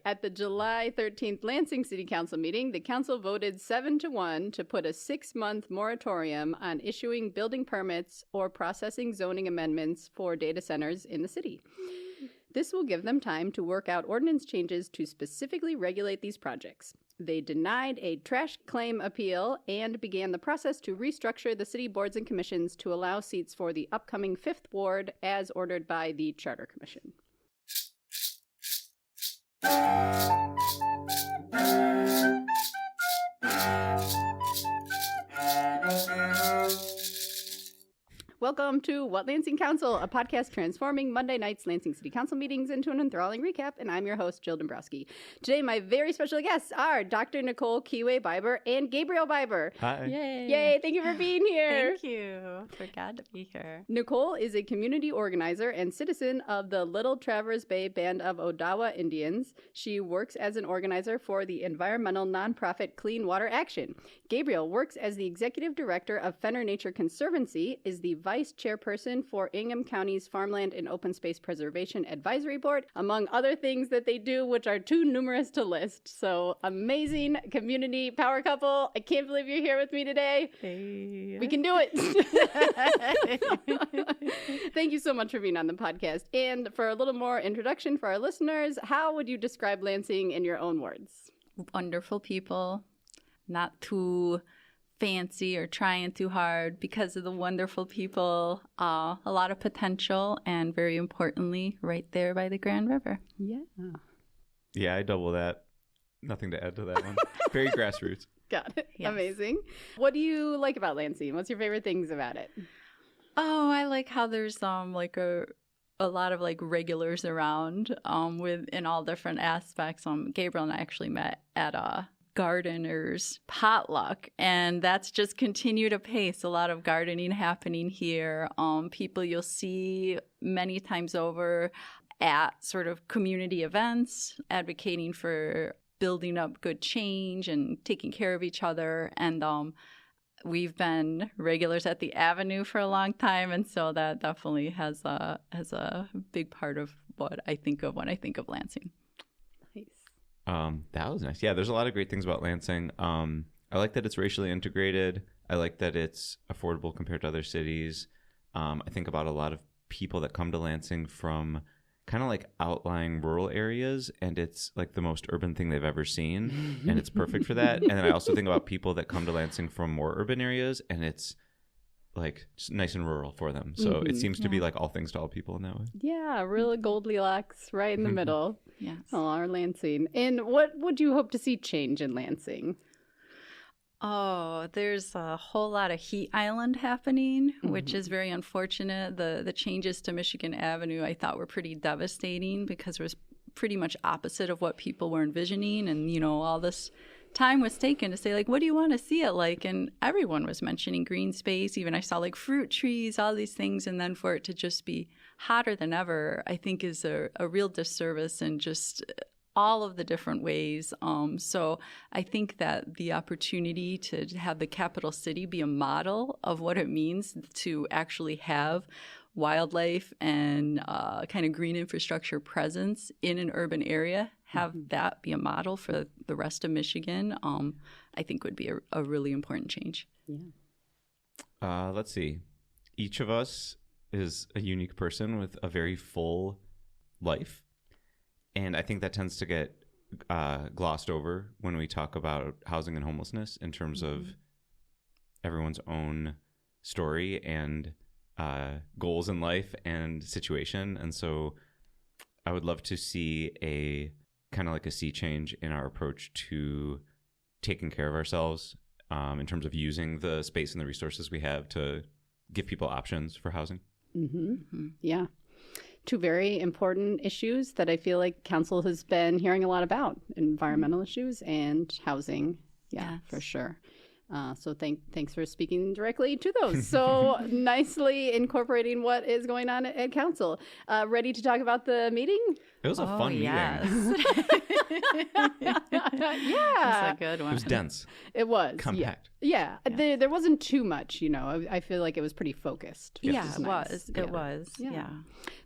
At the July 13th Lansing City Council meeting, the council voted 7-1 to put a 6-month moratorium on issuing building permits or processing zoning amendments for data centers in the city. This will give them time to work out ordinance changes to specifically regulate these projects. They denied a trash claim appeal and began the process to restructure the city boards and commissions to allow seats for the upcoming 5th Ward as ordered by the Charter Commission. Welcome to What Lansing Council, a podcast transforming Monday night's Lansing City Council meetings into an enthralling recap, and I'm your host, Jill Dombrowski. Today, my very special guests are Dr. Nichole Keway Biber and Gabriel Biber. Hi. Yay. Yay, thank you for being here. Thank you. We're glad to be here. Nichole is a community organizer and citizen of the Little Traverse Bay Band of Odawa Indians. She works as an organizer for the environmental nonprofit Clean Water Action. Gabriel works as the executive director of Fenner Nature Conservancy, is the vice chairperson for Ingham County's Farmland and Open Space Preservation Advisory Board, among other things that they do, which are too numerous to list. So, amazing community power couple. I can't believe you're here with me today. Hey. We can do it. Thank you so much for being on the podcast. And for a little more introduction for our listeners, how would you describe Lansing in your own words? Wonderful people, not too fancy or trying too hard because of the wonderful people, a lot of potential, and very importantly, right there by the Grand River. Yeah. Yeah, I double that. Nothing to add to that one. Very grassroots. Got it. Yes. Amazing. What do you like about Lansing? What's your favorite things about it? Oh, I like how there's like a lot of like regulars around with in all different aspects. Gabriel and I actually met at a gardeners potluck, and that's just continued apace. A lot of gardening happening here. People you'll see many times over at sort of community events, advocating for building up good change and taking care of each other. And we've been regulars at the Avenue for a long time, and so that definitely has a big part of what I think of when I think of Lansing. That was nice. Yeah, there's a lot of great things about Lansing. I like that it's racially integrated. I like that it's affordable compared to other cities. I think about a lot of people that come to Lansing from kind of like outlying rural areas, and it's like the most urban thing they've ever seen, and it's perfect for that. And then I also think about people that come to Lansing from more urban areas, and it's like just nice and rural for them. So it seems to be like all things to all people in that way. Yeah, real Goldilocks right in the middle. Yes. Oh, our Lansing. And what would you hope to see change in Lansing? Oh, there's a whole lot of heat island happening, which is very unfortunate. The changes to Michigan Avenue I thought were pretty devastating because it was pretty much opposite of what people were envisioning. And, you know, all this time was taken to say, like, what do you want to see it like? And everyone was mentioning green space. Even I saw like fruit trees, all these things. And then for it to just be hotter than ever, I think is a real disservice in just all of the different ways. So I think that the opportunity to have the capital city be a model of what it means to actually have wildlife and kind of green infrastructure presence in an urban area, have that be a model for the rest of Michigan, I think would be a really important change. Yeah. Let's see. Each of us is a unique person with a very full life. And I think that tends to get glossed over when we talk about housing and homelessness in terms of everyone's own story and goals in life and situation. And so I would love to see a kind of like a sea change in our approach to taking care of ourselves in terms of using the space and the resources we have to give people options for housing. Yeah. Two very important issues that I feel like council has been hearing a lot about: environmental issues and housing. Yeah, Yes. for sure. So thanks for speaking directly to those. So nicely incorporating what is going on at council. Ready to talk about the meeting? It was a fun meeting. Yeah. That's a good one. It was dense. It was. Compact. Yeah. There wasn't too much, I feel like it was pretty focused. Yeah, which is it nice. was. It was. Yeah.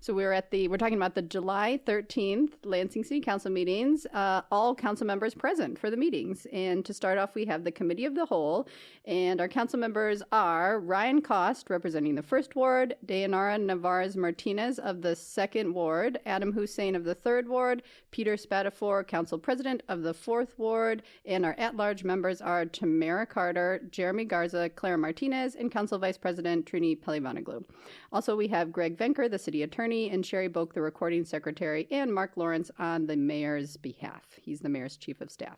So we're talking about the July 13th Lansing City Council meetings, all council members present for the meetings. And to start off, we have the Committee of the Whole, and our council members are Ryan Cost, representing the 1st Ward, Dayanara Navarez Martinez of the 2nd Ward, Adam Hussein of the 3rd Ward, Peter Spatafor, Council President of the 4th Ward, and our at-large members are Tamara Carter, Jeremy Garza, Clara Martinez, and Council Vice President Trini Pelivanoglu. Also, we have Greg Venker, the City Attorney, and Sherry Boak, the Recording Secretary, and Mark Lawrence on the Mayor's behalf. He's the Mayor's Chief of Staff.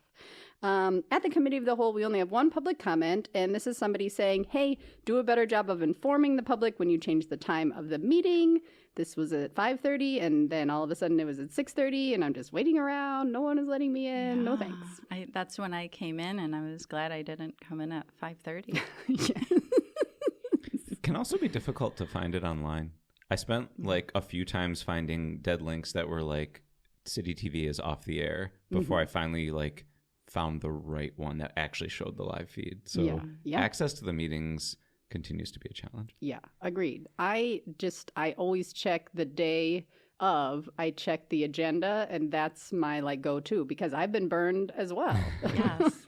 At the Committee of the Whole, we only have one public comment, and this is somebody saying, hey, do a better job of informing the public when you change the time of the meeting. This was at 5:30, and then all of a sudden it was at 6:30, and I'm just waiting around. No one is letting me in. Yeah. No thanks. That's when I came in, and I was glad I didn't come in at 5:30. It can also be difficult to find it online. I spent like a few times finding dead links that were like City TV is off the air before I finally like found the right one that actually showed the live feed. So access to the meetings continues to be a challenge. Yeah, agreed. I always check the day of, I check the agenda, and that's my like go-to because I've been burned as well. Yes.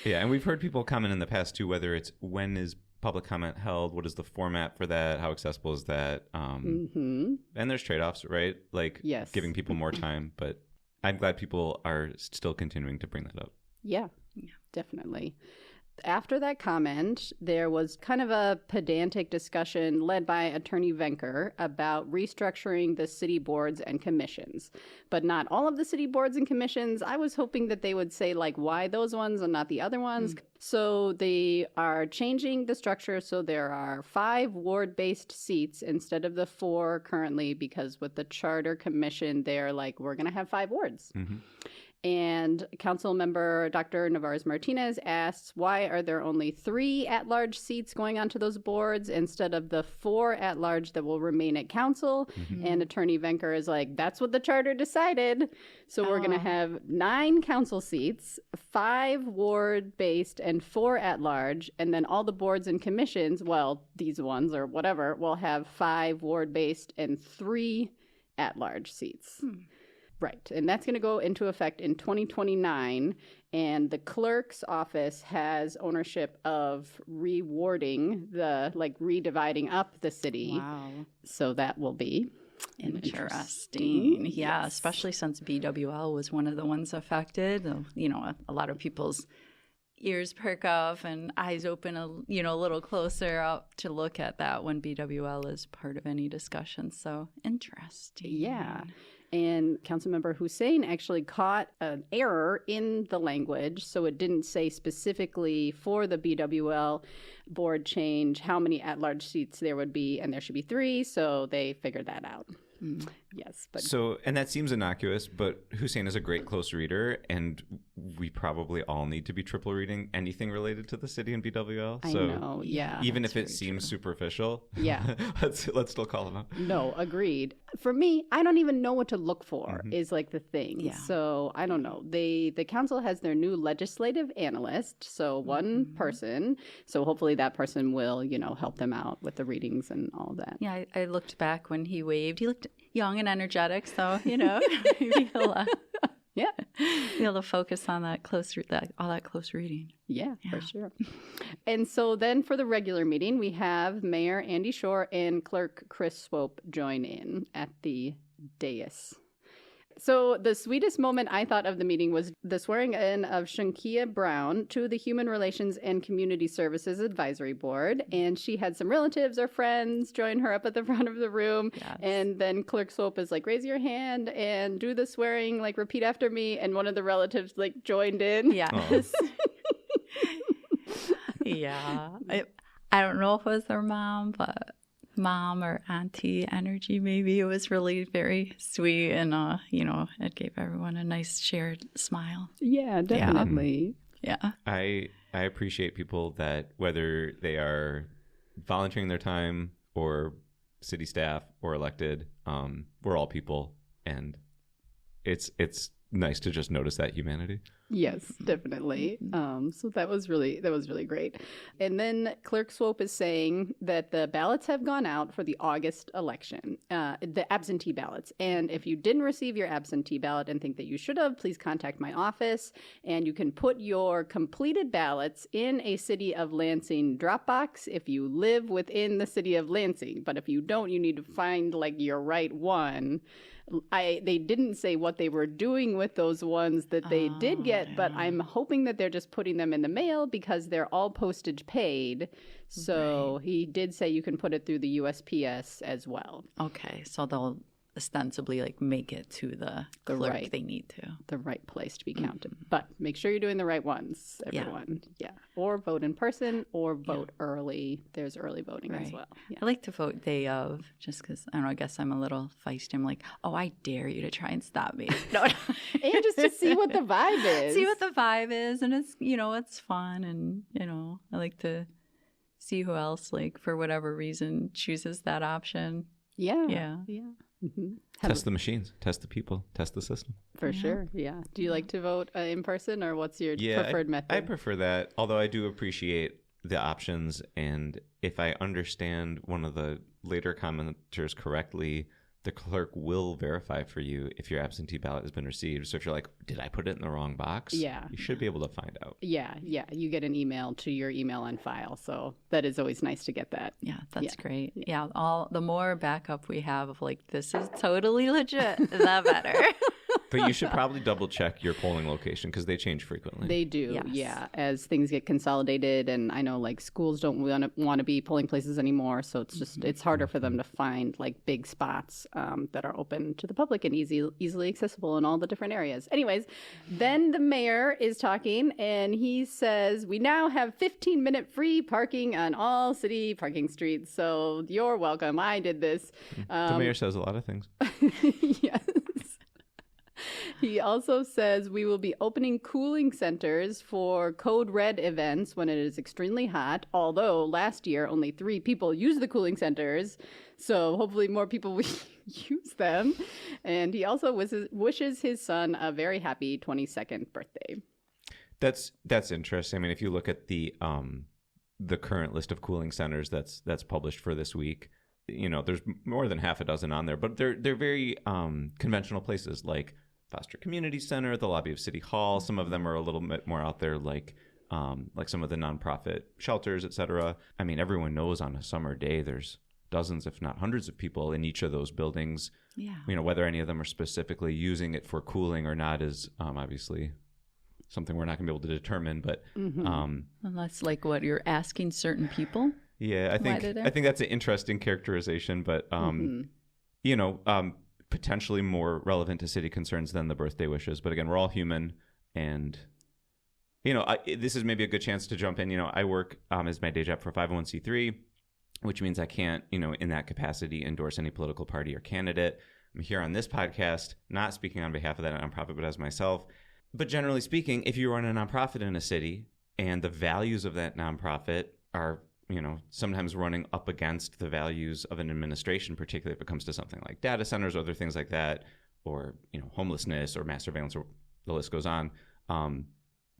Yeah, and we've heard people comment in the past too, whether it's when is public comment held, what is the format for that, how accessible is that, and there's trade-offs, right? Like giving people more time, but I'm glad people are still continuing to bring that up. Yeah, definitely. After that comment, there was kind of a pedantic discussion led by Attorney Venker about restructuring the city boards and commissions, but not all of the city boards and commissions. I was hoping that they would say like why those ones and not the other ones. So they are changing the structure so there are 5 ward-based seats instead of the 4 currently, because with the charter commission, they're like, we're going to have 5 wards. And Council Member Dr. Navarez Martinez asks, why are there only 3 at-large seats going onto those boards instead of the 4 at-large that will remain at council? And Attorney Venker is like, that's what the charter decided. So we're going to have 9 council seats, 5 ward-based, and 4 at-large. And then all the boards and commissions, well, these ones or whatever, will have 5 ward-based and 3 at-large seats. Right. And that's going to go into effect in 2029. And the clerk's office has ownership of rewarding redividing up the city. Wow. So that will be interesting. Yeah, especially since BWL was one of the ones affected. A lot of people's ears perk up and eyes open a little closer up to look at that when BWL is part of any discussion. So interesting. Yeah. And Councilmember Hussein actually caught an error in the language, so it didn't say specifically for the BWL board change how many at-large seats there would be, and there should be 3, so they figured that out. Yes, but and that seems innocuous, but Hussein is a great close reader, and we probably all need to be triple reading anything related to the city and BWL. I know, yeah. Even if it seems superficial, let's still call them out. No, agreed. For me, I don't even know what to look for is like the thing. Yeah. So I don't know. The council has their new legislative analyst, so one person. So hopefully that person will, help them out with the readings and all that. Yeah, I looked back when he waved. He looked young and energetic, so maybe he'll be able to focus on that all that close reading. Yeah, for sure. And so then for the regular meeting, we have Mayor Andy Shore and Clerk Chris Swope join in at the dais. So the sweetest moment I thought of the meeting was the swearing in of Shankia Brown to the Human Relations and Community Services Advisory Board. And she had some relatives or friends join her up at the front of the room. Yes. And then Clerk Swope is like, raise your hand and do the swearing, like repeat after me. And one of the relatives like joined in. Yes. Yeah. I don't know if it was their mom, but mom or auntie energy, maybe. It was really very sweet, and it gave everyone a nice shared smile. Yeah, definitely. Yeah. I appreciate people that, whether they are volunteering their time or city staff or elected, we're all people, And it's nice to just notice that humanity. Yes, definitely. So that was really great. And then Clerk Swope is saying that the ballots have gone out for the August election, the absentee ballots. And if you didn't receive your absentee ballot and think that you should have, please contact my office. And you can put your completed ballots in a City of Lansing Dropbox if you live within the City of Lansing. But if you don't, you need to find like your right one. They didn't say what they were doing with those ones that they did get, but I'm hoping that they're just putting them in the mail because they're all postage paid. So he did say you can put it through the USPS as well. Okay, so they'll ostensibly like make it to the clerk they need to. The right place to be counted. But make sure you're doing the right ones, everyone. Yeah. Or vote in person or vote early. There's early voting as well. Yeah. I like to vote day of just because, I don't know, I guess I'm a little feisty. I'm like, oh, I dare you to try and stop me. No. And just to see what the vibe is. See what the vibe is. And it's, it's fun. And, I like to see who else, like, for whatever reason, chooses that option. Yeah. Yeah. Yeah. Mm-hmm. Test the machines, test the people, test the system. For sure, yeah. Do you like to vote in person, or what's your preferred method? I prefer that, although I do appreciate the options. And if I understand one of the later commenters correctly, the clerk will verify for you if your absentee ballot has been received. So if you're like, did I put it in the wrong box? Yeah. You should be able to find out. Yeah. You get an email to your email on file. So that is always nice to get that. Yeah, that's great. Yeah, the more backup we have of like, this is totally legit, the better. But you should probably double check your polling location because they change frequently. They do, yes. Yeah. As things get consolidated, and I know like schools don't want to be polling places anymore, so it's harder for them to find like big spots that are open to the public and easily accessible in all the different areas. Anyways, then the mayor is talking, and he says we now have 15-minute free parking on all city parking streets. So you're welcome. I did this. The mayor says a lot of things. Yes. He also says we will be opening cooling centers for Code Red events when it is extremely hot, although last year only 3 people used the cooling centers, so hopefully more people will use them. And he also wishes his son a very happy 22nd birthday. That's interesting. I mean, if you look at the current list of cooling centers that's published for this week, there's more than half a dozen on there, but they're very conventional places like Foster Community Center, the lobby of City Hall. Some of them are a little bit more out there, like some of the nonprofit shelters, etc. I mean, everyone knows on a summer day there's dozens, if not hundreds, of people in each of those buildings. Yeah. Whether any of them are specifically using it for cooling or not is obviously something we're not going to be able to determine. But unless, like, what you're asking certain people. Yeah, I think that's an interesting characterization, but potentially more relevant to city concerns than the birthday wishes. But again, we're all human, and this is maybe a good chance to jump in. I work as my day job for 501c3, which means I can't, in that capacity, endorse any political party or candidate. I'm here on this podcast, not speaking on behalf of that nonprofit, but as myself. But generally speaking, if you run a nonprofit in a city and the values of that nonprofit are sometimes running up against the values of an administration, particularly if it comes to something like data centers or other things like that, or, homelessness or mass surveillance, or the list goes on.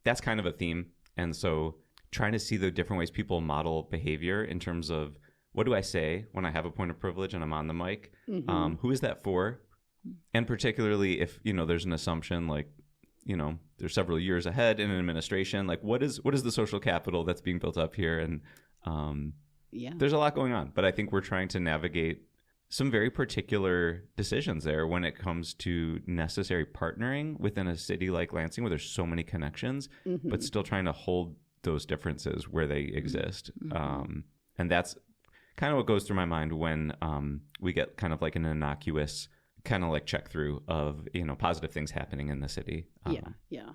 That's kind of a theme. And so trying to see the different ways people model behavior in terms of, what do I say when I have a point of privilege and I'm on the mic? Who is that for? And particularly if, there's an assumption like, there's several years ahead in an administration, like what is the social capital that's being built up here? And there's a lot going on, but I think we're trying to navigate some very particular decisions there when it comes to necessary partnering within a city like Lansing, where there's so many connections, but still trying to hold those differences where they exist. And that's kind of what goes through my mind when we get kind of like an innocuous kind of like check through of, positive things happening in the city. Yeah.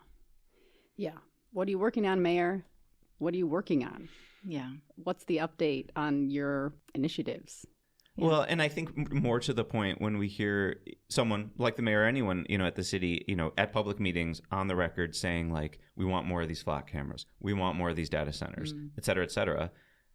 What are you working on, Mayor? What are you working on? Yeah. What's the update on your initiatives? Yeah. Well, and I think more to the point, when we hear someone like the mayor or anyone, at the city, at public meetings on the record saying like, we want more of these flock cameras, we want more of these data centers, et cetera,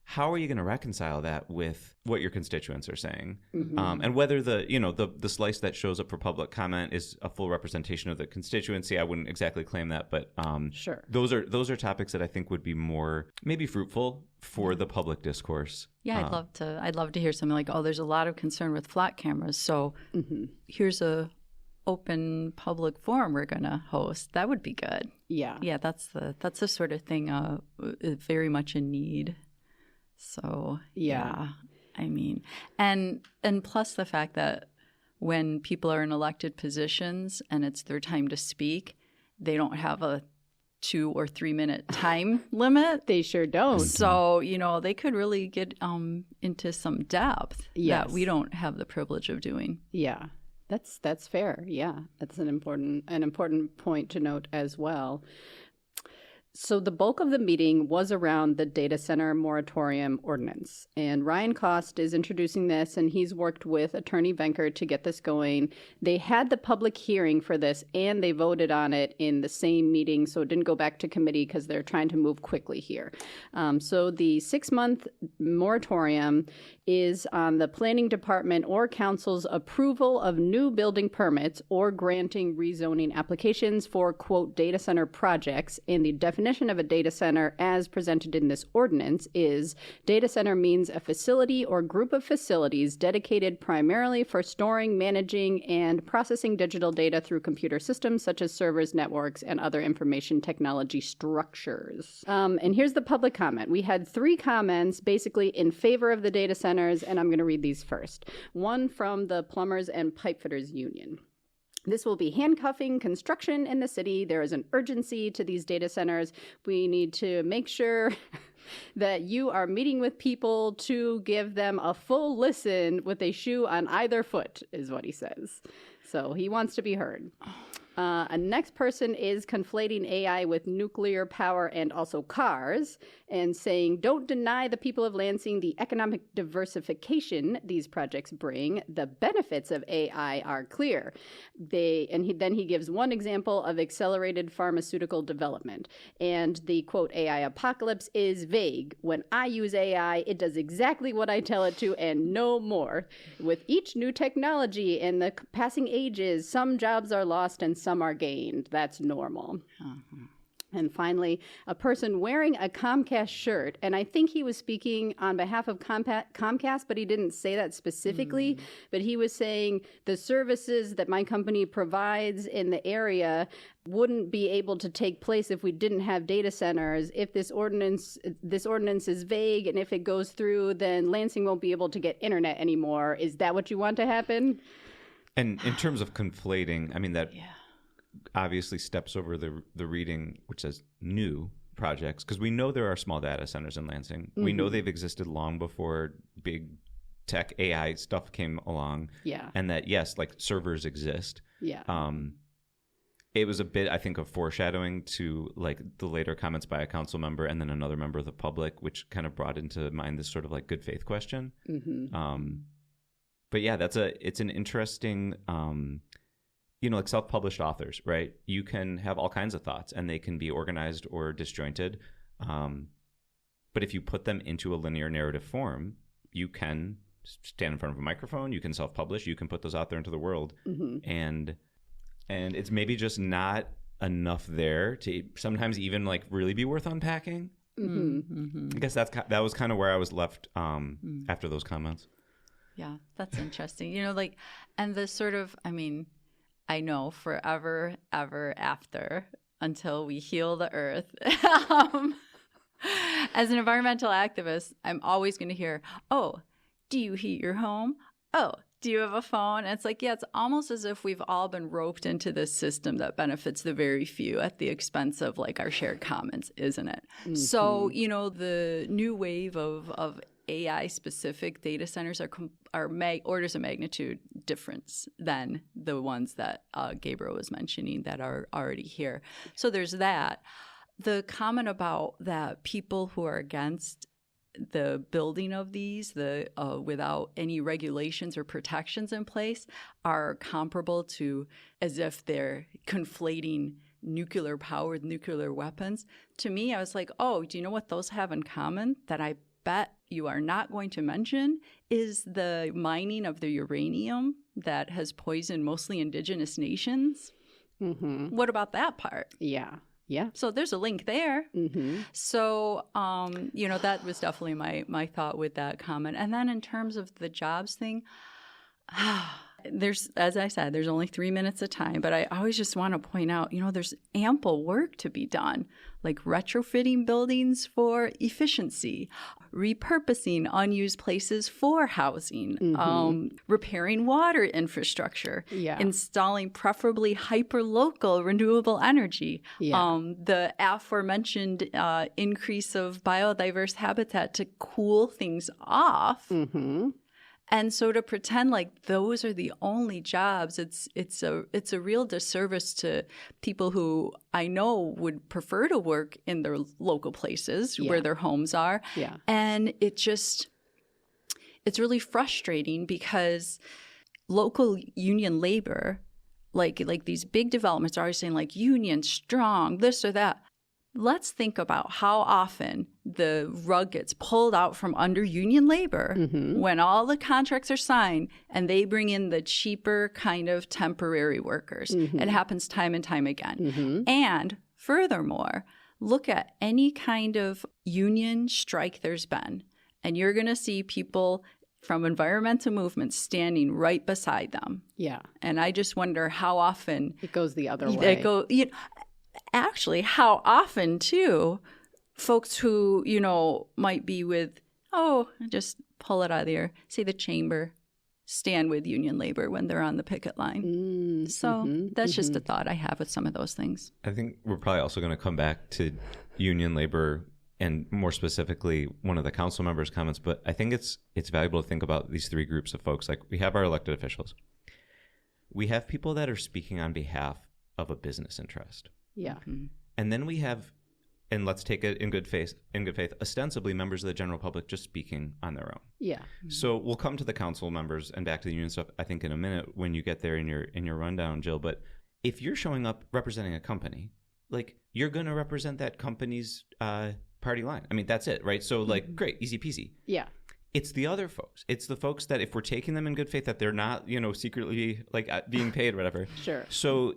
how are you going to reconcile that with what your constituents are saying? And whether the slice that shows up for public comment is a full representation of the constituency, I wouldn't exactly claim that, but sure, those are topics that I think would be more maybe fruitful for the public discourse. Yeah, I'd love to hear something like, oh, there's a lot of concern with flat cameras, so here's a open public forum we're going to host. That would be good. Yeah, that's the sort of thing very much in need. So yeah, I mean, and plus the fact that when people are in elected positions and it's their time to speak, they don't have a 2 or 3 minute time limit. They sure don't. So, they could really get into some depth that we don't have the privilege of doing. Yeah, that's fair. Yeah, that's an important point to note as well. So the bulk of the meeting was around the data center moratorium ordinance. And Ryan Cost is introducing this, and he's worked with Attorney Venker to get this going. They had the public hearing for this, and they voted on it in the same meeting, so it didn't go back to committee because they're trying to move quickly here. So the 6-month moratorium is on the planning department or council's approval of new building permits or granting rezoning applications for, quote, data center projects. And the definition of a data center as presented in this ordinance is data center means a facility or group of facilities dedicated primarily for storing, managing, and processing digital data through computer systems such as servers, networks, and other information technology structures. And here's the public comment. We had 3 comments basically in favor of the data centers, and I'm going to read these first. One from the Plumbers and Pipefitters Union. This will be handcuffing construction in the city. There is an urgency to these data centers. We need to make sure that you are meeting with people to give them a full listen with a shoe on either foot, is what he says. So he wants to be heard. A next person is conflating AI with nuclear power and also cars and saying, don't deny the people of Lansing the economic diversification these projects bring. The benefits of AI are clear. Then he gives one example of accelerated pharmaceutical development. And the, quote, AI apocalypse is vague. When I use AI, it does exactly what I tell it to and no more. With each new technology and the passing ages, some jobs are lost and some are gained. That's normal. And finally, a person wearing a Comcast shirt, and I think he was speaking on behalf of Comcast, but he didn't say that specifically, but he was saying the services that my company provides in the area wouldn't be able to take place if we didn't have data centers. If this ordinance is vague, and if it goes through, then Lansing won't be able to get internet anymore. Is that what you want to happen? And in terms of conflating, I mean, that obviously steps over the reading, which says new projects, because we know there are small data centers in Lansing. We know they've existed long before big tech AI stuff came along. Yeah. And that, yes, like servers exist. Yeah. It was a bit, I think, of foreshadowing to like the later comments by a council member and then another member of the public, which kind of brought into mind this sort of like good faith question. But yeah, it's an interesting, like self-published authors, right? You can have all kinds of thoughts and they can be organized or disjointed. But if you put them into a linear narrative form, you can stand in front of a microphone, you can self-publish, you can put those out there into the world. And it's maybe just not enough there to sometimes even like really be worth unpacking. I guess that was kind of where I was left after those comments. Yeah, that's interesting. And the sort of, I know forever, ever after, until we heal the earth. As an environmental activist, I'm always going to hear, oh, do you heat your home? Oh, do you have a phone? And it's like, yeah, it's almost as if we've all been roped into this system that benefits the very few at the expense of like our shared commons, isn't it? So, the new wave of AI-specific data centers are orders of magnitude difference than the ones that Gabriel was mentioning that are already here. So there's that. The comment about that people who are against the building of these, without any regulations or protections in place, are comparable to as if they're conflating nuclear power with nuclear weapons. To me, I was like, oh, do you know what those have in common? That I bet you are not going to mention is the mining of the uranium that has poisoned mostly indigenous nations. Mm-hmm. What about that part? Yeah. Yeah. So there's a link there. Mm-hmm. So, that was definitely my thought with that comment. And then in terms of the jobs thing, there's, as I said, there's only 3 minutes of time, but I always just want to point out, there's ample work to be done, like retrofitting buildings for efficiency, repurposing unused places for housing, repairing water infrastructure, installing preferably hyperlocal renewable energy, the aforementioned increase of biodiverse habitat to cool things off. Mm-hmm. And so to pretend like those are the only jobs, it's a real disservice to people who I know would prefer to work in their local places where their homes are. Yeah. And it's really frustrating because local union labor, like these big developments are always saying like union strong, this or that. Let's think about how often the rug gets pulled out from under union labor when all the contracts are signed and they bring in the cheaper kind of temporary workers. It happens time and time again. And furthermore, look at any kind of union strike there's been, and you're going to see people from environmental movements standing right beside them. Yeah. And I just wonder how often it goes the other way. Actually, how often, too, folks who, might be with, just pull it out of the air, say the chamber, stand with union labor when they're on the picket line. That's just a thought I have with some of those things. I think we're probably also going to come back to union labor and more specifically one of the council members' comments, but I think it's valuable to think about these three groups of folks. Like we have our elected officials. We have people that are speaking on behalf of a business interest. Yeah. And then we have, and let's take it in good faith, ostensibly members of the general public just speaking on their own. Yeah. So we'll come to the council members and back to the union stuff, I think, in a minute when you get there in your rundown, Jill. But if you're showing up representing a company, like you're going to represent that company's party line. I mean, that's it, right? So like, great, easy peasy. Yeah. It's the other folks. It's the folks that if we're taking them in good faith, that they're not, secretly like being paid or whatever. Sure. So,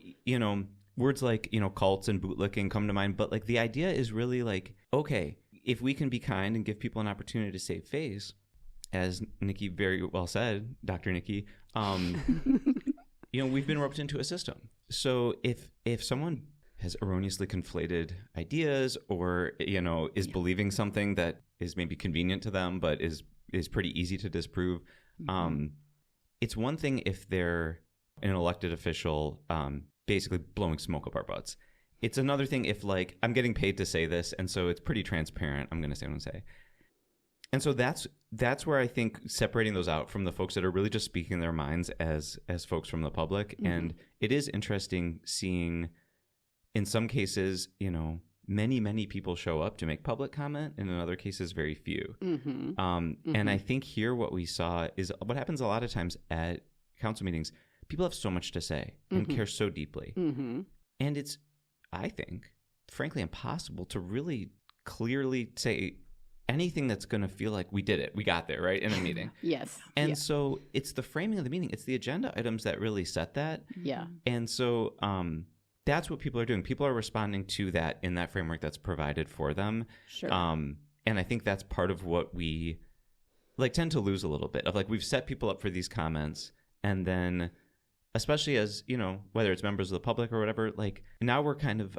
words like, cults and bootlicking come to mind. But like the idea is really like, okay, if we can be kind and give people an opportunity to save face, as Nikki very well said, Dr. Nikki, we've been roped into a system. So if someone has erroneously conflated ideas or, is believing something that is maybe convenient to them, but is pretty easy to disprove. It's one thing if they're an elected official, basically blowing smoke up our butts. It's another thing if like I'm getting paid to say this, and so it's pretty transparent. I'm going to say what I'm saying. And so that's where I think separating those out from the folks that are really just speaking their minds as folks from the public. And it is interesting seeing in some cases, many people show up to make public comment, and in other cases, very few. And I think here what we saw is what happens a lot of times at council meetings. People have so much to say and care so deeply. And it's, I think, frankly, impossible to really clearly say anything that's going to feel like we did it. We got there, right, in a meeting. Yes. And so it's the framing of the meeting. It's the agenda items that really set that. Yeah. And so that's what people are doing. People are responding to that in that framework that's provided for them. Sure. And I think that's part of what we tend to lose a little bit of we've set people up for these comments, and then especially as, whether it's members of the public or whatever, now we're kind of,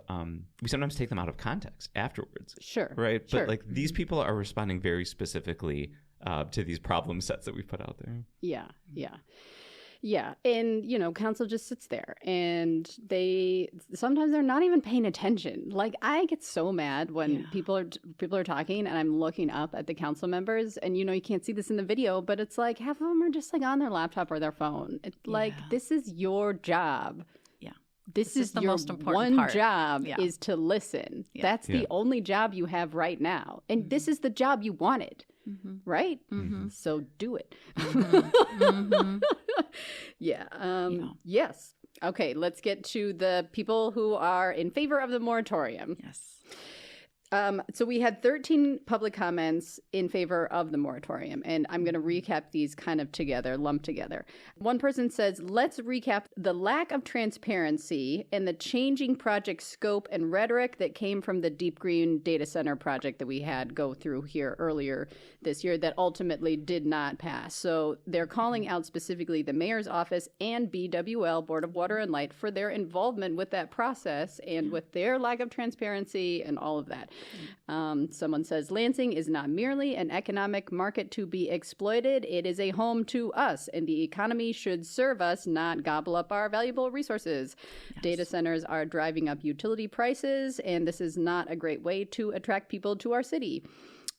we sometimes take them out of context afterwards. Sure. Right? Sure. But these people are responding very specifically to these problem sets that we've put out there. Yeah. Yeah. Yeah. And, council just sits there and sometimes they're not even paying attention. Like I get so mad when people are talking and I'm looking up at the council members and, you can't see this in the video, but it's like half of them are just on their laptop or their phone. It's this is your job. Yeah. This is the most important part. Job is to listen. Yeah. That's the only job you have right now. And this is the job you wanted. Right? So do it. Yes. Okay, let's get to the people who are in favor of the moratorium. Yes. So we had 13 public comments in favor of the moratorium, and I'm going to recap these kind of together, lumped together. One person says, let's recap the lack of transparency and the changing project scope and rhetoric that came from the Deep Green data center project that we had go through here earlier this year that ultimately did not pass. So they're calling out specifically the mayor's office and BWL, Board of Water and Light, for their involvement with that process and with their lack of transparency and all of that. Someone says Lansing is not merely an economic market to be exploited. It is a home to us, and the economy should serve us, not gobble up our valuable resources. Yes. Data centers are driving up utility prices, and this is not a great way to attract people to our city.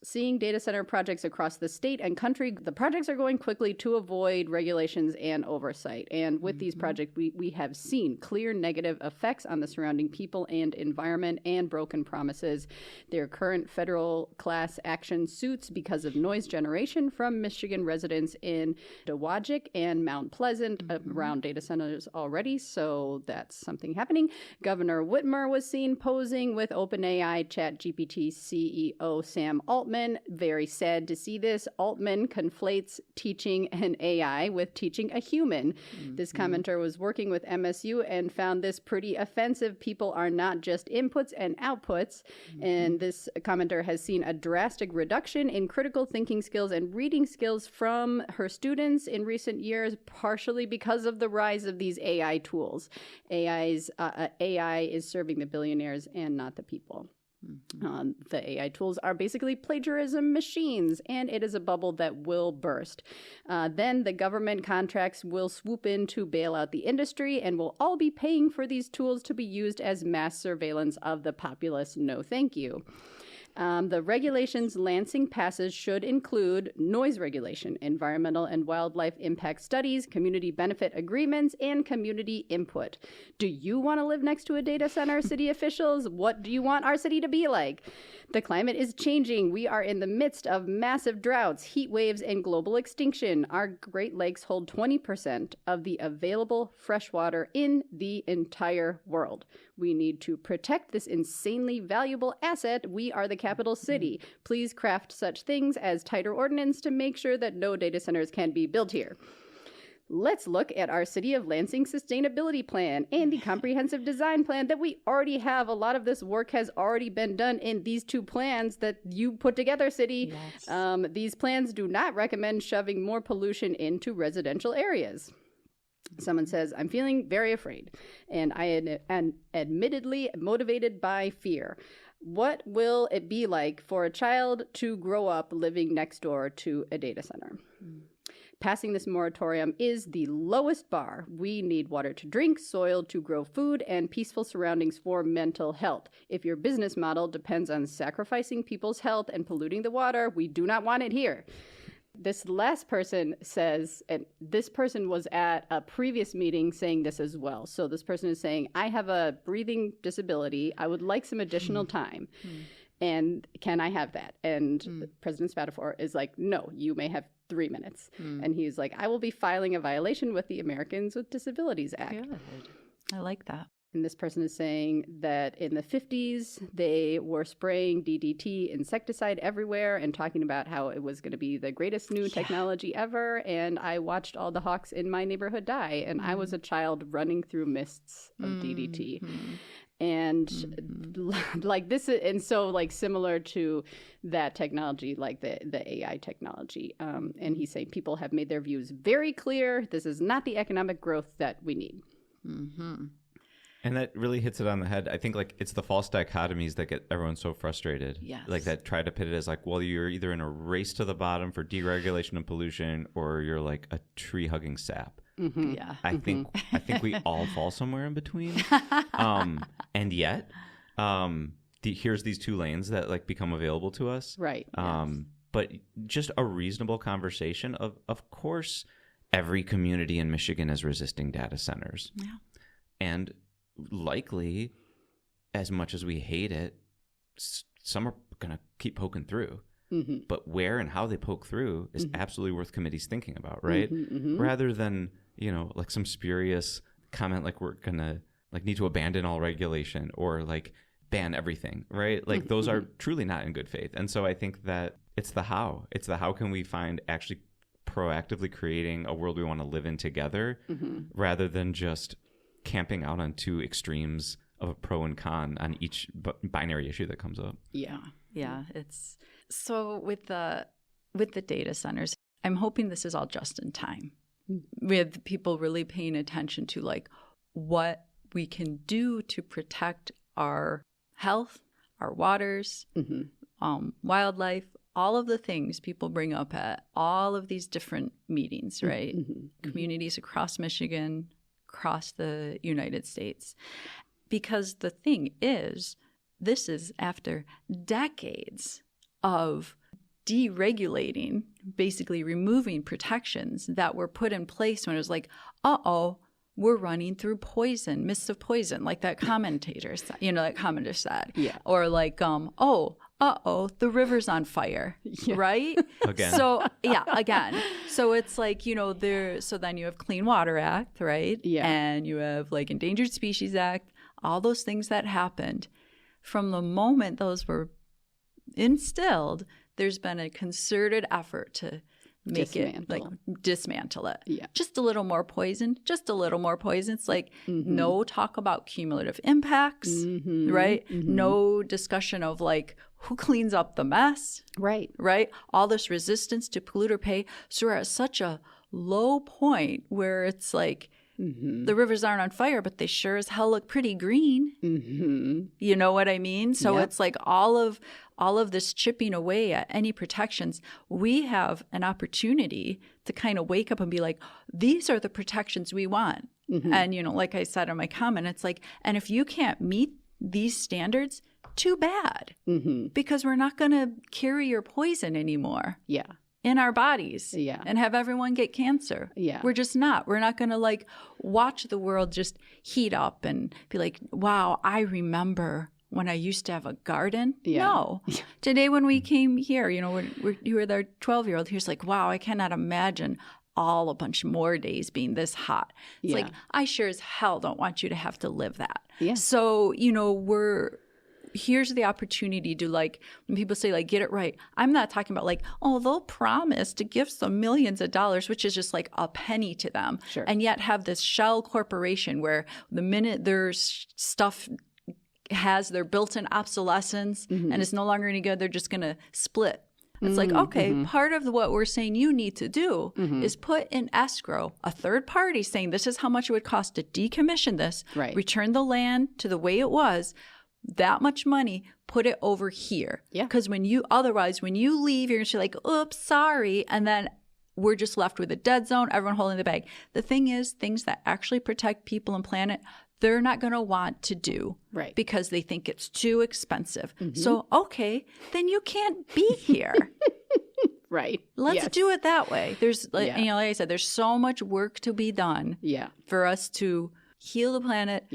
Seeing data center projects across the state and country, the projects are going quickly to avoid regulations and oversight. And with these projects, we have seen clear negative effects on the surrounding people and environment and broken promises. Their current federal class action suits because of noise generation from Michigan residents in Dowagic and Mount Pleasant around data centers already. So that's something happening. Governor Whitmer was seen posing with OpenAI ChatGPT CEO Sam Altman. Very sad to see this. Altman conflates teaching an AI with teaching a human. This commenter was working with MSU and found this pretty offensive. People are not just inputs and outputs. And this commenter has seen a drastic reduction in critical thinking skills and reading skills from her students in recent years, partially because of the rise of these AI tools. AI is serving the billionaires and not the people. The AI tools are basically plagiarism machines, and it is a bubble that will burst. Then the government contracts will swoop in to bail out the industry, and we'll all be paying for these tools to be used as mass surveillance of the populace. No, thank you. The regulations Lansing passes should include noise regulation, environmental and wildlife impact studies, community benefit agreements, and community input. Do you want to live next to a data center, city officials? What do you want our city to be like? The climate is changing. We are in the midst of massive droughts, heat waves, and global extinction. Our Great Lakes hold 20% of the available fresh water in the entire world. We need to protect this insanely valuable asset. We are the capital city. Please craft such things as tighter ordinance to make sure that no data centers can be built here. Let's look at our City of Lansing Sustainability Plan and the Comprehensive Design Plan that we already have. A lot of this work has already been done in these two plans that you put together, City. Yes. These plans do not recommend shoving more pollution into residential areas. Someone says, I'm feeling very afraid, and I am admittedly motivated by fear. What will it be like for a child to grow up living next door to a data center? Passing this moratorium is the lowest bar. We need water to drink, soil to grow food, and peaceful surroundings for mental health. If your business model depends on sacrificing people's health and polluting the water, we do not want it here. This last person says, and this person was at a previous meeting saying this as well. So this person is saying, I have a breathing disability. I would like some additional time. And can I have that? And President Spatafor is like, no, you may have 3 minutes. And he's like, I will be filing a violation with the Americans with Disabilities Act. Good. I like that. And this person is saying that in the 50s, they were spraying DDT insecticide everywhere and talking about how it was going to be the greatest new technology ever. And I watched all the hawks in my neighborhood die. And I was a child running through mists of DDT. And like this, and so like similar to that technology, like the AI technology. And he's saying people have made their views very clear. This is not the economic growth that we need. And that really hits it on the head. I think like it's the false dichotomies that get everyone so frustrated. Yes. Like that try to pit it as like, well, you're either in a race to the bottom for deregulation and pollution, or you're like a tree hugging sap. Yeah. I think we all fall somewhere in between. And yet, here's these two lanes that like become available to us. Right. But just a reasonable conversation of course, every community in Michigan is resisting data centers. Yeah. And likely, as much as we hate it, some are going to keep poking through. But where and how they poke through is absolutely worth committees thinking about, right? Rather than, like some spurious comment like we're going to like need to abandon all regulation or like ban everything, right? Like those are truly not in good faith. And so I think that it's the how. It's the how can we find actually proactively creating a world we want to live in together rather than just camping out on two extremes of a pro and con on each binary issue that comes up. Yeah. It's so with the data centers, I'm hoping this is all just in time with people really paying attention to like what we can do to protect our health, our waters, wildlife, all of the things people bring up at all of these different meetings, right? Communities across Michigan, across the United States. Because the thing is, this is after decades of deregulating, basically removing protections that were put in place when it was like, we're running through poison, mists of poison, like that commentator said, that commenter said. Yeah. Or like, the river's on fire, right? Again. So, again. So it's like, so then you have Clean Water Act, right? Yeah. And you have like Endangered Species Act, all those things that happened. From the moment those were instilled, there's been a concerted effort to dismantle it. Yeah. Just a little more poison, It's like no talk about cumulative impacts, right? No discussion of like who cleans up the mess, right? All this resistance to pollute or pay. So we're at such a low point where it's like the rivers aren't on fire, but they sure as hell look pretty green. You know what I mean? So it's like all of this chipping away at any protections. We have an opportunity to kind of wake up and be like, these are the protections we want. And, like I said in my comment, it's like, and if you can't meet these standards, too bad, because we're not going to carry your poison anymore. Yeah. In our bodies and have everyone get cancer. Yeah. We're just not. We're not going to like watch the world just heat up and be like, wow, I remember when I used to have a garden. Yeah. No. Today when we came here, we're with our 12-year-old, he was like, wow, I cannot imagine a bunch more days being this hot. It's like, I sure as hell don't want you to have to live that. Yeah. So, here's the opportunity to like, when people say like, get it right. I'm not talking about like, they'll promise to give some millions of dollars, which is just like a penny to them. Sure. And yet have this shell corporation where the minute their stuff has their built-in obsolescence and it's no longer any good, they're just going to split. It's like, okay, part of what we're saying you need to do is put in escrow a third party saying this is how much it would cost to decommission this, return the land to the way it was, that much money, put it over here. Yeah. Because when you leave, you're going to be like, oops, sorry. And then we're just left with a dead zone, everyone holding the bag. The thing is, things that actually protect people and planet, they're not going to want to do because they think it's too expensive. So, okay, then you can't be here. Let's do it that way. There's, like I said, there's so much work to be done for us to heal the planet,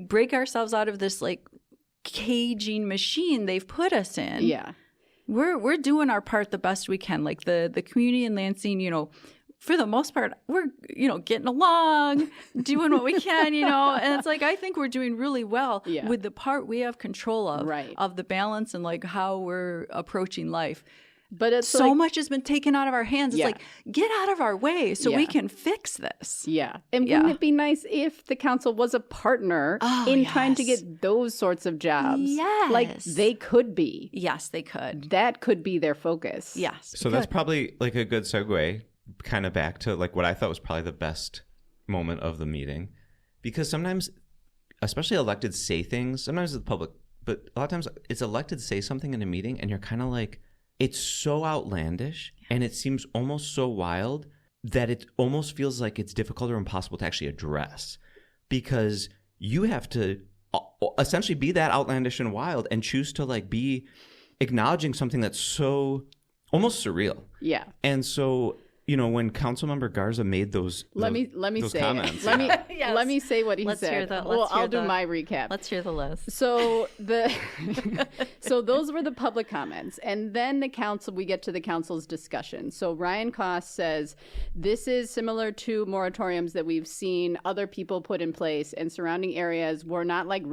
break ourselves out of this like caging machine they've put us in. Yeah. We're doing our part the best we can. Like the community in Lansing, for the most part, we're, getting along, doing what we can, and it's like, I think we're doing really well with the part we have control of the balance and like how we're approaching life. But it's so much has been taken out of our hands. It's like, get out of our way so we can fix this. Yeah. And wouldn't it be nice if the council was a partner in trying to get those sorts of jobs? Yes. Like they could be. Yes, they could. That could be their focus. Yes. So that's probably like a good segue kind of back to like what I thought was probably the best moment of the meeting. Because sometimes, especially electeds say things, sometimes it's the public, but a lot of times it's elected to say something in a meeting and you're kind of like, it's so outlandish and it seems almost so wild that it almost feels like it's difficult or impossible to actually address because you have to essentially be that outlandish and wild and choose to like be acknowledging something that's so almost surreal. Yeah. And so when Councilmember Garza made those let me those say comments, let me Yes. let me say what he Let's said. hear the- Well, let's hear I'll do the- my recap. Let's hear the list. So so those were the public comments, and then we get to the council's discussion. So Ryan Koss says this is similar to moratoriums that we've seen other people put in place in surrounding areas. We're not like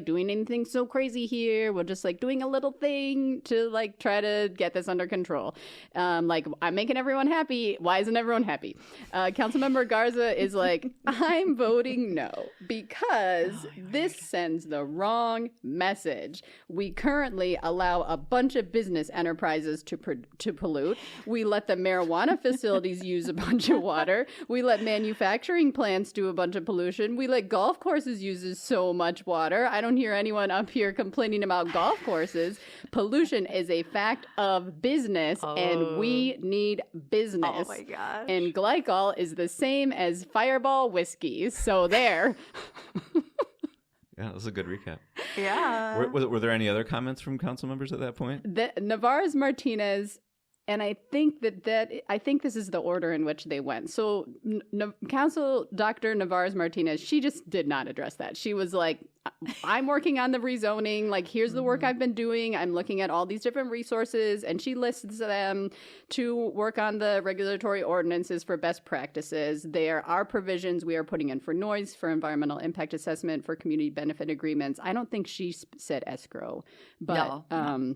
doing anything so crazy here. We're just like doing a little thing to like try to get this under control. Like I'm making everyone happy. Why isn't everyone happy? Councilmember Garza is like, I'm voting no because this sends the wrong message. We currently allow a bunch of business enterprises to pollute. We let the marijuana facilities use a bunch of water. We let manufacturing plants do a bunch of pollution. We let golf courses use so much water. I don't hear anyone up here complaining about golf courses. Pollution is a fact of business, and we need business. Oh my gosh. And glycol is the same as Fireball whiskey. So there. Yeah, that was a good recap. Yeah. Were there any other comments from council members at that point? Navarez Martinez, and I think I think this is the order in which they went. So Council Dr. Navarez Martinez, she just did not address that. She was like, I'm working on the rezoning. Like, here's the work I've been doing. I'm looking at all these different resources, and she lists them to work on the regulatory ordinances for best practices. There are provisions we are putting in for noise, for environmental impact assessment, for community benefit agreements. I don't think she said escrow, but No.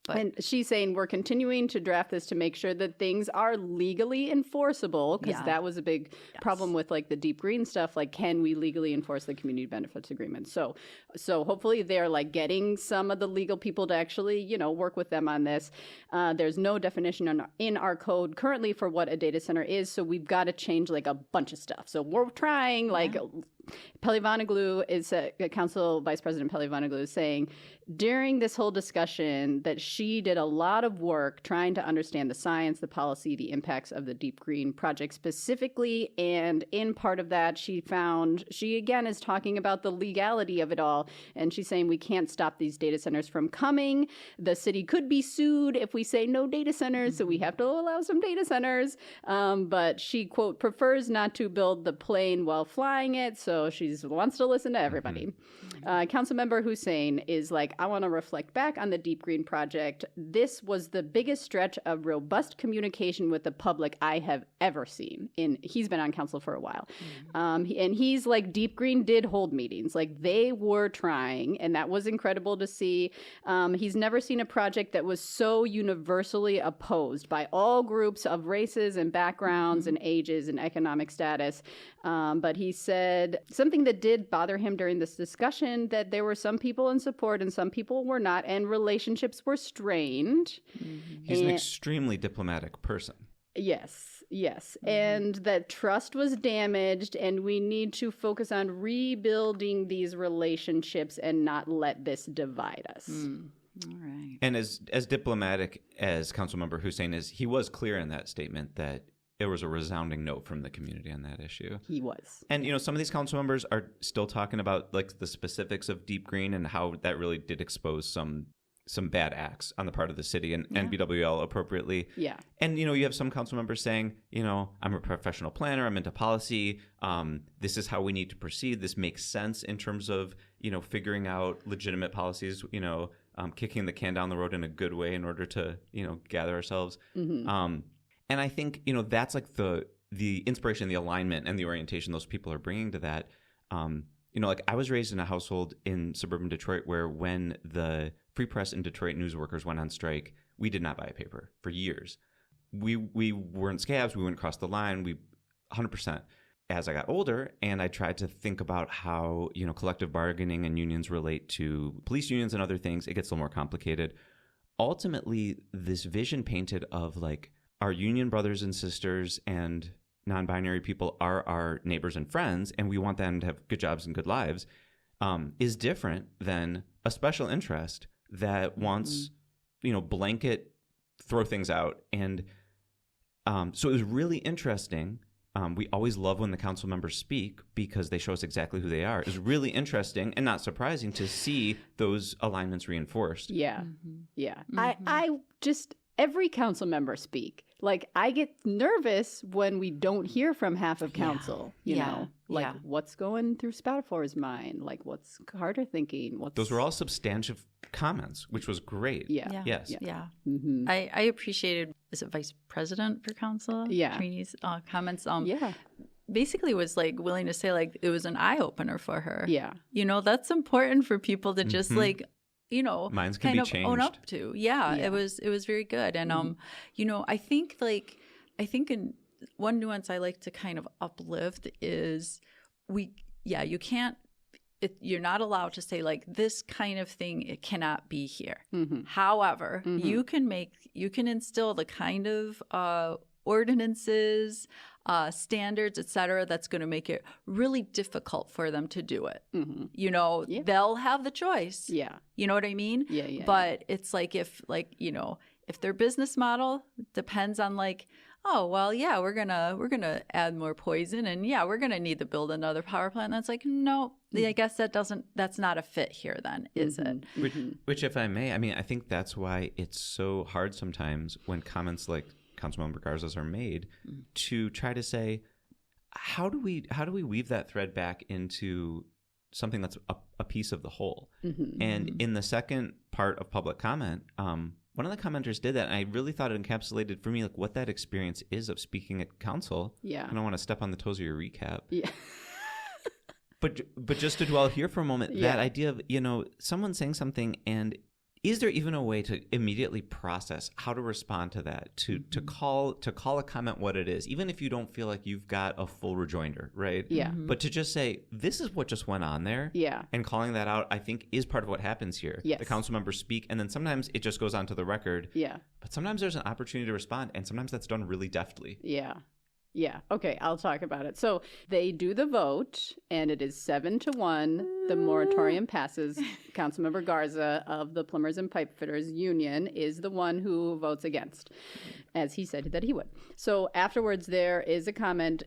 and she's saying we're continuing to draft this to make sure that things are legally enforceable, because that was a big problem with like the deep green stuff. Like, can we legally enforce the community benefits agreement? So hopefully they're like getting some of the legal people to actually, work with them on this. There's no definition in our code currently for what a data center is. So we've got to change like a bunch of stuff. So we're trying Peli Vonoglu is Council Vice President Peli Vonoglu is saying during this whole discussion that she did a lot of work trying to understand the science, the policy, the impacts of the Deep Green project specifically. And in part of that, she again is talking about the legality of it all. And she's saying we can't stop these data centers from coming. The city could be sued if we say no data centers. So we have to allow some data centers. But she, quote, prefers not to build the plane while flying it. So she wants to listen to everybody. Councilmember Hussein is like, I want to reflect back on the Deep Green project. This was the biggest stretch of robust communication with the public I have ever seen. He's been on council for a while. And he's like, Deep Green did hold meetings. Like, they were trying, and that was incredible to see. He's never seen a project that was so universally opposed by all groups of races and backgrounds and ages and economic status. But he said something that did bother him during this discussion, that there were some people in support and some people were not, and relationships were strained. He's an extremely diplomatic person. Yes. And that trust was damaged, and we need to focus on rebuilding these relationships and not let this divide us. All right. And as diplomatic as Councilmember Hussein is, he was clear in that statement that there was a resounding no from the community on that issue. He was. And, some of these council members are still talking about like the specifics of Deep Green and how that really did expose some bad acts on the part of the city and BWL appropriately. Yeah. And, you have some council members saying, I'm a professional planner, I'm into policy. This is how we need to proceed. This makes sense in terms of, figuring out legitimate policies, kicking the can down the road in a good way in order to, gather ourselves. And I think, that's like the inspiration, the alignment, and the orientation those people are bringing to that. Like I was raised in a household in suburban Detroit where when the Free Press and Detroit news workers went on strike, we did not buy a paper for years. We weren't scabs. We wouldn't cross the line. 100%. As I got older and I tried to think about how, collective bargaining and unions relate to police unions and other things, it gets a little more complicated. Ultimately, this vision painted of like, our union brothers and sisters and non-binary people are our neighbors and friends, and we want them to have good jobs and good lives, is different than a special interest that wants, blanket throw things out. And so it was really interesting. We always love when the council members speak because they show us exactly who they are. It was really interesting and not surprising to see those alignments reinforced. Yeah. Yeah. I just... every council member speak. Like, I get nervous when we don't hear from half of council, you know, like what's going through Spatafor's mind? Like, what's Carter thinking? Those were all substantive comments, which was great. Yeah. Yes. Yeah. I appreciated, is it Vice President for Council? Yeah. Trini's comments. Basically was like willing to say like it was an eye opener for her. Yeah. You know, that's important for people to just like, you know, minds can kind be of changed. own up to. Yeah, it was very good. And you know, I think in one nuance I like to kind of uplift is you can't, you're not allowed to say like this kind of thing, it cannot be here. However, you can instill the kind of ordinances, standards, et cetera, that's going to make it really difficult for them to do it. You know, they'll have the choice. Yeah. You know what I mean? Yeah. But it's like if their business model depends on like, oh, well, yeah, we're gonna add more poison and we're gonna need to build another power plant. That's like, no, I guess that's not a fit here then, is it? Which, if I may, I mean, I think that's why it's so hard sometimes when comments like Councilmember Garza's are made to try to say, how do we weave that thread back into something that's a piece of the whole? And in the second part of public comment, one of the commenters did that, and I really thought it encapsulated for me like what that experience is of speaking at council. Yeah. I don't want to step on the toes of your recap. Yeah. But just to dwell here for a moment, that idea of, you know, someone saying something, and is there even a way to immediately process how to respond to that, to call a comment what it is, even if you don't feel like you've got a full rejoinder, right? Yeah. But to just say, this is what just went on there. Yeah. And calling that out, I think, is part of what happens here. Yes. The council members speak, and then sometimes it just goes onto the record. Yeah. But sometimes there's an opportunity to respond, and sometimes that's done really deftly. Yeah. Yeah. Okay. I'll talk about it. So they do the vote, and it is 7-1. The moratorium passes. Councilmember Garza of the Plumbers and Pipefitters Union is the one who votes against, as he said that he would. So afterwards, there is a comment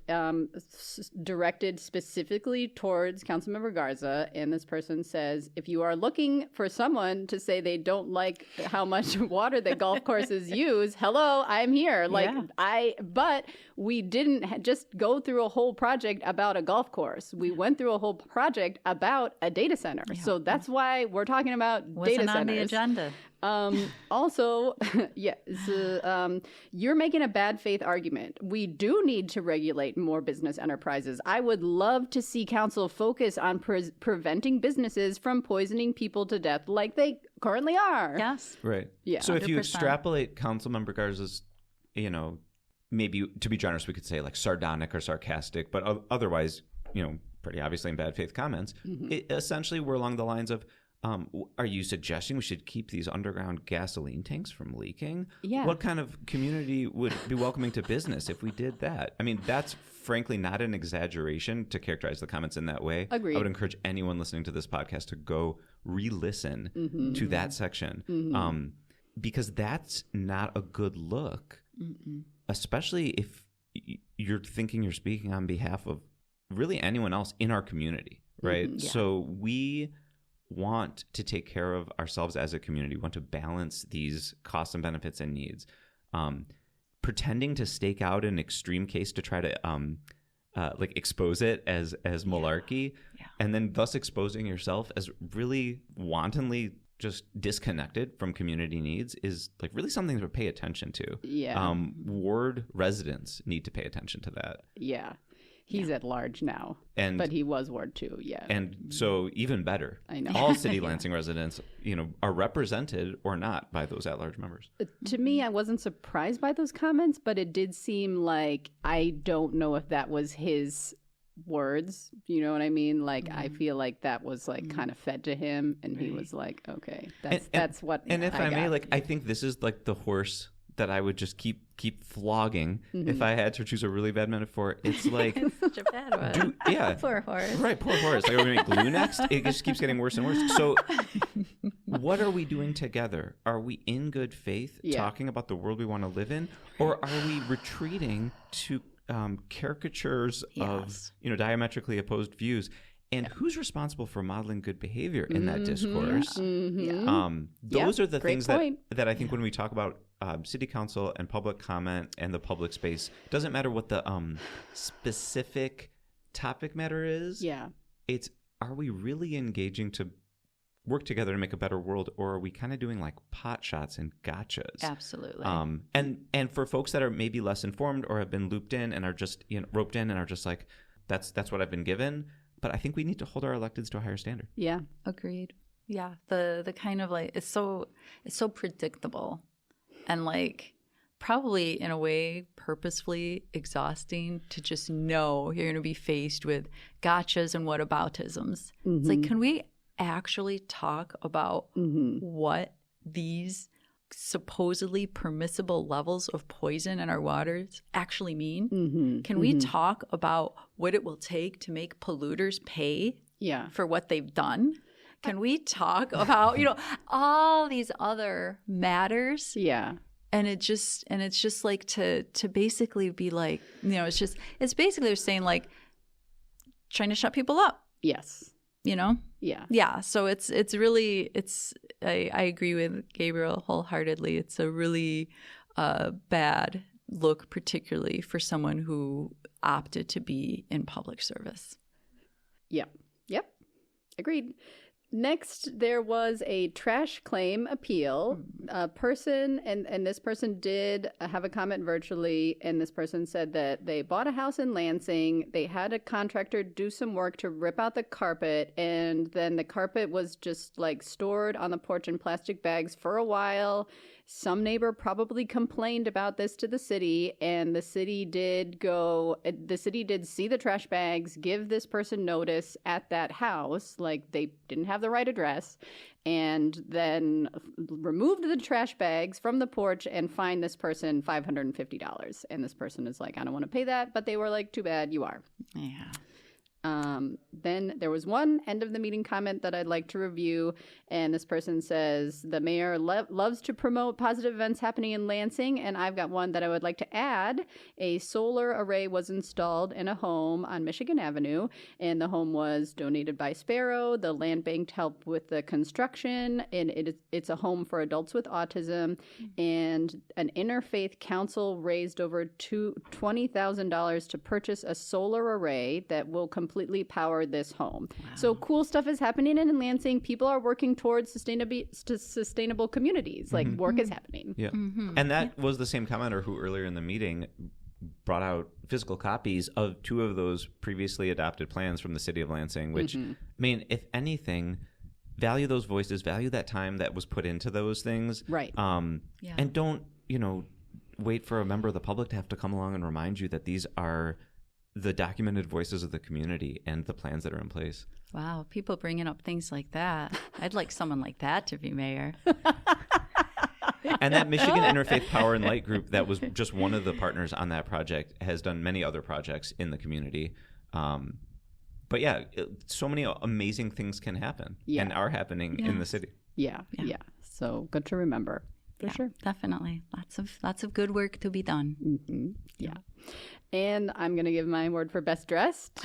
directed specifically towards Councilmember Garza, and this person says, if you are looking for someone to say they don't like how much water the golf courses use, hello, I'm here. But we didn't just go through a whole project about a golf course. We went through a whole project about a data center. Yeah. So that's why we're talking about data centers. Wasn't on the agenda. Also, you're making a bad faith argument. We do need to regulate more business enterprises. I would love to see council focus on preventing businesses from poisoning people to death like they currently are. Yes. Right. Yeah. So 100%. If you extrapolate Councilmember Garza's, you know, maybe to be generous, we could say like sardonic or sarcastic, but otherwise, you know, pretty obviously in bad faith comments, essentially we're along the lines of, are you suggesting we should keep these underground gasoline tanks from leaking? Yeah. What kind of community would be welcoming to business if we did that? I mean, that's frankly not an exaggeration to characterize the comments in that way. Agreed. I would encourage anyone listening to this podcast to go re-listen to that section, because that's not a good look, especially if you're thinking you're speaking on behalf of really anyone else in our community, right? Yeah. So we want to take care of ourselves as a community. We want to balance these costs and benefits and needs. Pretending to stake out an extreme case to try to like expose it as malarkey, and then thus exposing yourself as really wantonly just disconnected from community needs is like really something to pay attention to. Yeah. Ward residents need to pay attention to that. Yeah. He's at large now, but he was Ward 2, yeah. And so even better, I know. All City Lansing residents, you know, are represented or not by those at-large members. To me, I wasn't surprised by those comments, but it did seem like I don't know if that was his words. You know what I mean? Like, I feel like that was like kind of fed to him, and he was like, okay, that's what And if I may, like, I think this is like the horse that I would just keep flogging if I had to choose a really bad metaphor. It's like it's such a bad one. Poor horse. Right, poor horse. Like, are we going to make glue next? It just keeps getting worse and worse. So what are we doing together? Are we in good faith talking about the world we want to live in? Or are we retreating to caricatures of, you know, diametrically opposed views? And who's responsible for modeling good behavior in that discourse? Those are the things that I think when we talk about city council and public comment and the public space. Doesn't matter what the specific topic matter is. Yeah. It's, are we really engaging to work together to make a better world, or are we kind of doing like pot shots and gotchas? Absolutely. And for folks that are maybe less informed or have been looped in and are just roped in and are just like, that's what I've been given. But I think we need to hold our electeds to a higher standard. Yeah. Agreed. Yeah. The kind of like, it's so predictable and like probably in a way purposefully exhausting to just know you're going to be faced with gotchas and whataboutisms. Mm-hmm. It's like, can we actually talk about what these supposedly permissible levels of poison in our waters actually mean? Can we talk about what it will take to make polluters pay for what they've done? Can we talk about, all these other matters? Yeah. And it's just like to basically be like, it's basically they're saying like trying to shut people up. Yes. Yeah. Yeah. So it's really, I agree with Gabriel wholeheartedly. It's a really bad look, particularly for someone who opted to be in public service. Yeah. Yep. Agreed. Next, there was a trash claim appeal. A person, and this person did have a comment virtually, and this person said that they bought a house in Lansing. They had a contractor do some work to rip out the carpet, and then the carpet was just like stored on the porch in plastic bags for a while. Some neighbor probably complained about this to the city, and the city did see the trash bags, give this person notice at that house, like they didn't have the right address, and then removed the trash bags from the porch and fined this person $550. And this person is like, I don't want to pay that, but they were like, too bad, you are. Yeah. Then there was one end of the meeting comment that I'd like to review, and this person says the mayor loves to promote positive events happening in Lansing, and I've got one that I would like to add. A solar array was installed in a home on Michigan Avenue, and the home was donated by Sparrow. The land bank helped with the construction, and it's a home for adults with autism, and an interfaith council raised over $20,000 to purchase a solar array that will completely power this home. Wow. So cool stuff is happening in Lansing. People are working towards sustainable communities. Like work is happening. Yeah. And that was the same commenter who earlier in the meeting brought out physical copies of 2 of those previously adopted plans from the city of Lansing, which, I mean, if anything, value those voices, value that time that was put into those things. Right. And don't, wait for a member of the public to have to come along and remind you that these are the documented voices of the community and the plans that are in place. Wow, people bringing up things like that. I'd like someone like that to be mayor. And that Michigan Interfaith Power and Light group that was just one of the partners on that project has done many other projects in the community. But yeah, so many amazing things can happen and are happening in the city. Yeah. So good to remember. For sure. Definitely. Lots of good work to be done. Yeah. And I'm going to give my award for best dressed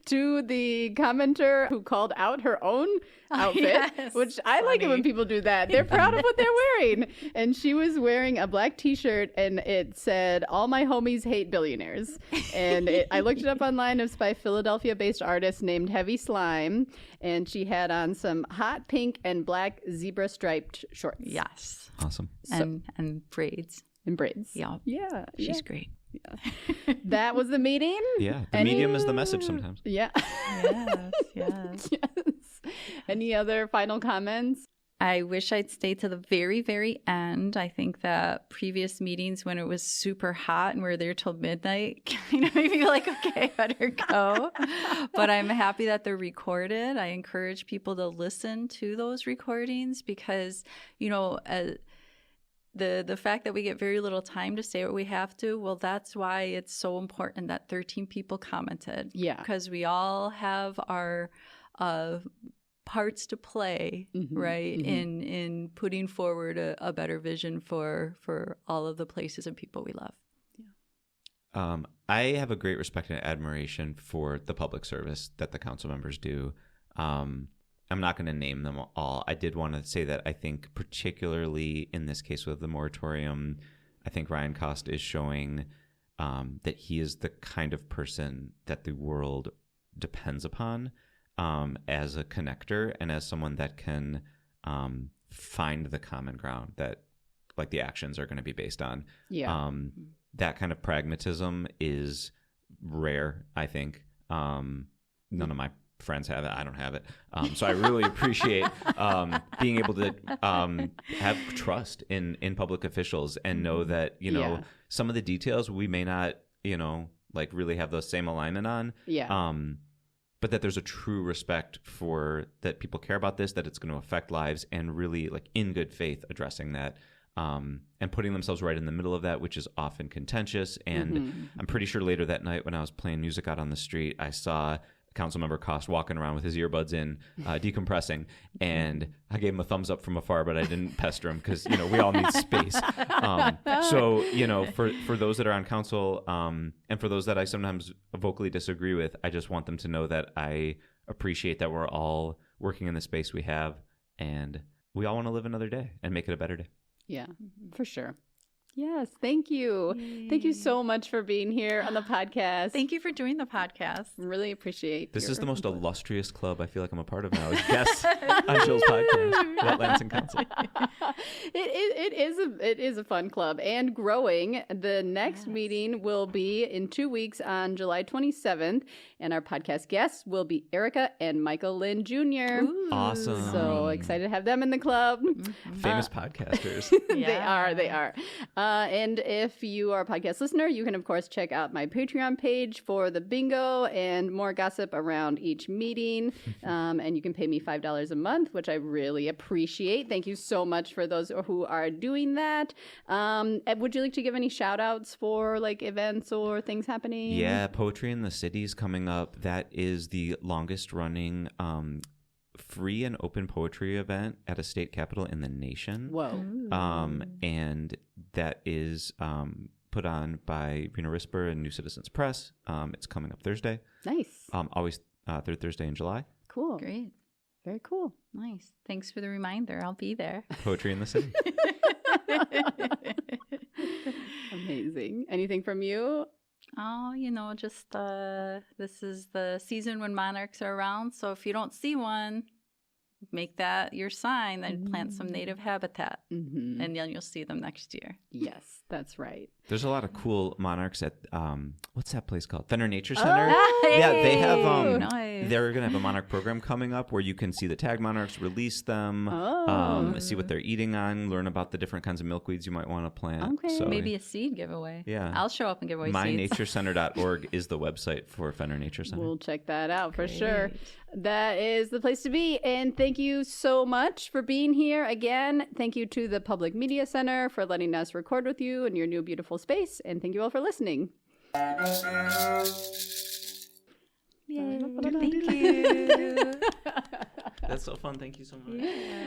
to the commenter who called out her own outfit, which I like it when people do that. They're proud of what they're wearing. And she was wearing a black T-shirt, and it said, "All my homies hate billionaires." And I looked it up online. It's by Philadelphia-based artist named Heavy Slime. And she had on some hot pink and black zebra striped shorts. Yes. Awesome. And braids. And braids. Yeah. Yeah. She's great. Yeah. That was the meeting. Yeah. The medium is the message sometimes. Yeah. Yes. Any other final comments? I wish I'd stayed to the very, very end. I think that previous meetings when it was super hot and we were there till midnight kind of made me like, okay, I better go. But I'm happy that they're recorded. I encourage people to listen to those recordings because, the fact that we get very little time to say what we have to, well, that's why it's so important that 13 people commented. Yeah. Because we all have our parts to play, right, in putting forward a better vision for all of the places and people we love. Yeah. I have a great respect and admiration for the public service that the council members do. I'm not going to name them all. I did want to say that I think particularly in this case with the moratorium, I think Ryan Cost is showing that he is the kind of person that the world depends upon as a connector and as someone that can find the common ground that like the actions are going to be based on. Yeah. That kind of pragmatism is rare, I think. None of my friends have it. I don't have it. So I really appreciate being able to have trust in public officials and know that, you know, some of the details we may not, you know, like really have the same alignment on. Yeah. But that there's a true respect for that people care about this, that it's going to affect lives, and really like in good faith addressing that. And putting themselves right in the middle of that, which is often contentious. And I'm pretty sure later that night when I was playing music out on the street, I saw Councilmember Cost walking around with his earbuds in, decompressing. And I gave him a thumbs up from afar, but I didn't pester him because, you know, we all need space. So, you know, for those that are on council and for those that I sometimes vocally disagree with, I just want them to know that I appreciate that we're all working in the space we have and we all want to live another day and make it a better day. Yeah, for sure. Yes, thank you. Yay. Thank you so much for being here on the podcast. Thank you for doing the podcast. Really appreciate this. Is the most illustrious club I feel like I'm a part of now. Guests on Jill's podcast at Lansing Council. It is a fun club and growing. The next meeting will be in 2 weeks on July 27th, and our podcast guests will be Erica and Michael Lynn Jr. Ooh. Awesome. So excited to have them in the club. Famous podcasters. They are. And if you are a podcast listener, you can, of course, check out my Patreon page for the bingo and more gossip around each meeting. And you can pay me $5 a month, which I really appreciate. Thank you so much for those who are doing that. Would you like to give any shout outs for like events or things happening? Yeah, Poetry in the City is coming up. That is the longest running free and open poetry event at a state capitol in the nation. Whoa. And that is put on by Rena Risper and New Citizens Press. It's coming up Thursday. Nice. Always third Thursday in July. Cool. Great. Very cool. Nice. Thanks for the reminder. I'll be there. Poetry in the City. Amazing. Anything from you? Oh, you know, just this is the season when monarchs are around. So if you don't see one, make that your sign, then plant some native habitat, and then you'll see them next year. Yes, that's right. There's a lot of cool monarchs at what's that place called? Fenner Nature Center. Hey! Yeah, they have Nice. they're gonna have a monarch program coming up where you can see the tag monarchs, release them, see what they're eating on, learn about the different kinds of milkweeds you might want to plant. Okay. So, Maybe a seed giveaway. Yeah. I'll show up and give away seeds. mynaturecenter.org is the website for Fenner Nature Center. We'll check that out for Great. sure. That is the place to be. And thank you so much for being here again. Thank you to the Public Media Center for letting us record with you in your new beautiful space. And thank you all for listening. Yay. Thank you. That's so fun. Thank you so much. Yeah.